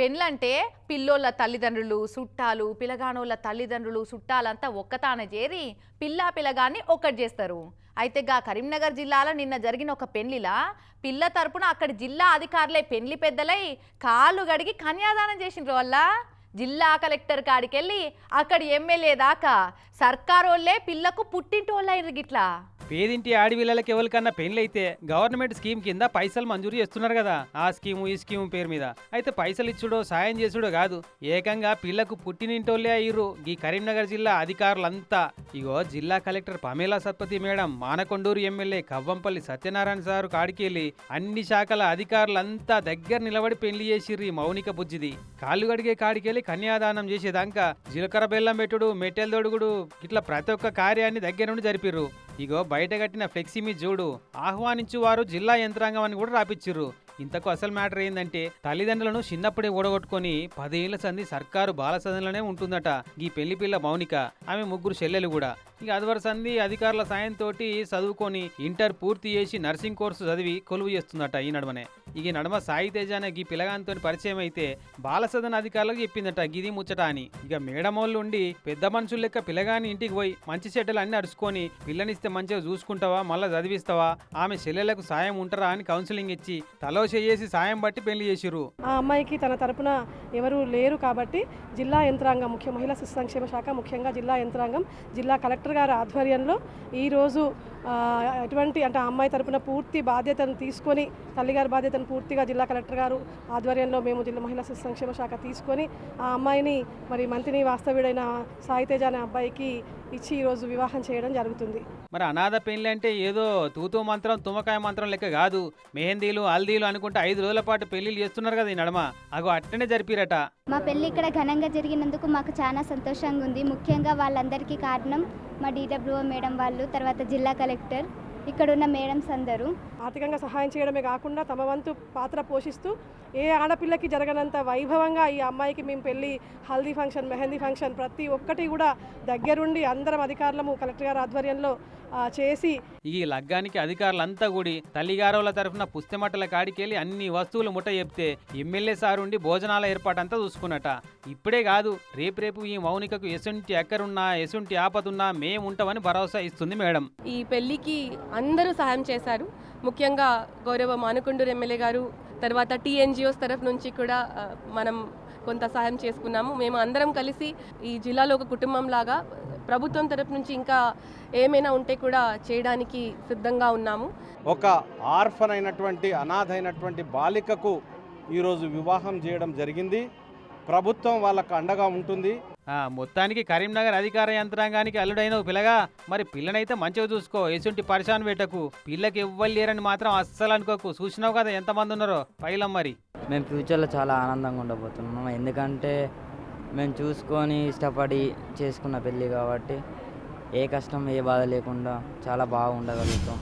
పెళ్ళంటే పిల్లోళ్ళ తల్లిదండ్రులు చుట్టాలు పిలగానోళ్ళ తల్లిదండ్రులు చుట్టాలంతా ఒక్కతాన చేరి పిల్లాగాన్ని ఒక్కటి చేస్తారు. అయితే గా కరీంనగర్ జిల్లాలో నిన్న జరిగిన ఒక పెళ్లిలా పిల్ల తరపున అక్కడి జిల్లా అధికారులే పెళ్లి పెద్దలై కాళ్ళు గడిగి కన్యాదానం చేసిండ్రు. వల్ల జిల్లా కలెక్టర్ కాడికెళ్ళి అక్కడి ఎమ్మెల్యే దాకా సర్కారోళ్ళే పిల్లకు పుట్టింటోళ్ళైరు. గిట్లా పేదింటి ఆడపిల్లలకి ఎవరికన్నా పెళ్ళైతే గవర్నమెంట్ స్కీమ్ కింద పైసలు మంజూరు చేస్తున్నారు కదా, ఆ స్కీము ఈ స్కీము పేరు మీద. అయితే పైసలు ఇచ్చుడో సాయం చేసుడో కాదు, ఏకంగా పిల్లకు పుట్టినింటోళ్ళే అయ్యిర్రు ఈ కరీంనగర్ జిల్లా అధికారులంతా. ఇగో జిల్లా collector Pamela Satpathy madam, Manakondur MLA Kavvampalli Satyanarayana sir కాడికెళ్ళి అన్ని శాఖల అధికారులంతా దగ్గర నిలబడి పెళ్లి చేసిర్రు ఈ మౌనిక బుజ్జిది. కాళ్ళు గడిగే కాడికెళ్ళి కన్యాదానం చేసేదాకా జీలకర్ర బెల్లం పెట్టుడు, మెట్టెలు దొడుగుడు, ఇట్లా ప్రతి ఒక్క కార్యాన్ని దగ్గర నుండి జరిపిర్రు. ఇగో బయట కట్టిన ఫ్లెక్సీ మీద చూడు, ఆహ్వానించు వారు జిల్లా యంత్రాంగం అని కూడా రాపిచ్చిర్రు. ఇంతకు అసలు మ్యాటర్ ఏందంటే తల్లిదండ్రులను చిన్నప్పుడే ఓడగొట్టుకొని 10 ఏళ్ల సంది సర్కారు బాల సదనంలోనే ఉంటుందట ఈ పెళ్లి పిల్ల మౌనిక. ఆమె 3 చెల్లెలు కూడా. ఇక అదివర సంది అధికారుల సాయంతో చదువుకొని ఇంటర్ పూర్తి చేసి నర్సింగ్ కోర్సు చదివి కొలువు చేస్తుందట ఈ నడమనే. ఇక నడమ సాయి తేజ అనే ఈ పిల్లగాంతో పరిచయం అయితే బాలసదన అధికారులకు చెప్పిందట గిది ముచ్చట అని. ఇక మేడమోళ్ళు ఉండి పెద్ద మనుషులు లెక్క పిల్లగాని ఇంటికి పోయి మంచి చెడ్డలు అన్ని అరుచుకొని పిల్లనిస్తే మంచిగా చూసుకుంటావా, మళ్ళీ చదివిస్తావా, ఆమె చెల్లెలకు సాయం ఉంటారా అని కౌన్సిలింగ్ ఇచ్చి తలో చేసి సాయం బట్టి పెళ్లి చేసిర్రు. ఆ అమ్మాయికి తన తరపున ఎవరు లేరు కాబట్టి జిల్లా యంత్రాంగం, ముఖ్య మహిళా శిశు సంక్షేమ శాఖ, ముఖ్యంగా జిల్లా యంత్రాంగం, జిల్లా కలెక్టర్ గారి ఆధ్వర్యంలో ఈరోజు ఎటువంటి అంటే ఆ అమ్మాయి తరపున పూర్తి బాధ్యతను తీసుకొని, తల్లిగారి బాధ్యతను పూర్తిగా జిల్లా కలెక్టర్ గారు ఆధ్వర్యంలో మేము జిల్లా మహిళా శిశు సంక్షేమ శాఖ తీసుకొని ఆ అమ్మాయిని మరి మంత్రిని వాస్తవ్యుడైన సాయి తేజ అనే అబ్బాయికి ఇచ్చి ఈరోజు వివాహం చేయడం జరుగుతుంది. మరి అనాథ పెళ్లి అంటే ఏదో తూతూ మంత్రం తుమ్మకాయ మంత్రం లెక్క కాదు. మెహందీలు హల్దీలు అనుకుంటే 5 రోజుల పాటు పెళ్లిళ్ళు చేస్తున్నారు కదా ఈ నడమ. అగో అట్టనే జరిపిరట. మా పెళ్లి ఇక్కడ ఘనంగా జరిగినందుకు మాకు చాలా సంతోషంగా ఉంది. ముఖ్యంగా వాళ్ళందరికీ కారణం మా DWO మేడం వాళ్ళు, తర్వాత జిల్లా కలెక్టర్, ఇక్కడ ఉన్న మేడమ్స్ అందరూ. ఆర్థికంగా సహాయం చేయడమే కాకుండా తమ వంతు పాత్ర పోషిస్తూ ఏ ఆడపిల్లకి జరగనంత వైభవంగా ఈ అమ్మాయికి మేము పెళ్లి, హల్దీ ఫంక్షన్, మెహందీ ఫంక్షన్ ప్రతి ఒక్కటి కూడా దగ్గరుండి అందరం అధికారులము కలెక్టర్ గారి ఆధ్వర్యంలో చేసి ఈ లగ్గానికి అధికారులంతా కూడి తల్లిగారుల తరఫున పుస్తమట్టల కాడికెళ్ళి అన్ని వస్తువులు ముట్ట చెప్తే ఎమ్మెల్యే సారుండి భోజనాల ఏర్పాటంతా చూసుకున్నట. ఇప్పుడే కాదు, రేపు ఈ మౌనికకు ఎసుంటి ఎక్కరున్నా ఎసుంటి ఆపదున్నా మేముంటామని భరోసా ఇస్తుంది మేడం. ఈ పెళ్లికి అందరూ సహాయం చేశారు. ముఖ్యంగా గౌరవ మానకొండూరు ఎమ్మెల్యే గారు, తర్వాత TNGOs తరఫు నుంచి కూడా మనం కొంత సహాయం చేసుకున్నాము. మేము అందరం కలిసి ఈ జిల్లాలో ఒక కుటుంబం లాగా ప్రభుత్వం తరఫు నుంచి ఇంకా ఏమైనా ఉంటే కూడా చేయడానికి సిద్ధంగా ఉన్నాము. ఒక ఆర్ఫన్ అయినటువంటి అనాథ అయినటువంటి బాలికకు ఈరోజు వివాహం చేయడం జరిగింది. ప్రభుత్వం వాళ్ళకు అండగా ఉంటుంది. మొత్తానికి కరీంనగర్ అధికార యంత్రాంగానికి అల్లుడైన పిల్లగా, మరి పిల్లనైతే మంచిగా చూసుకో, ఎసుంటి పరిశాన్ పెట్టకు. పిల్లకి ఇవ్వలేరని మాత్రం అస్సలు అనుకోకు. చూసినావు కదా ఎంతమంది ఉన్నారో పైలం. మరి మేము ఫ్యూచర్లో చాలా ఆనందంగా ఉండబోతున్నాం, ఎందుకంటే మేము చూసుకొని ఇష్టపడి చేసుకున్న పెళ్ళి కాబట్టి ఏ కష్టం ఏ బాధ లేకుండా చాలా బాగా ఉండగలుగుతాం.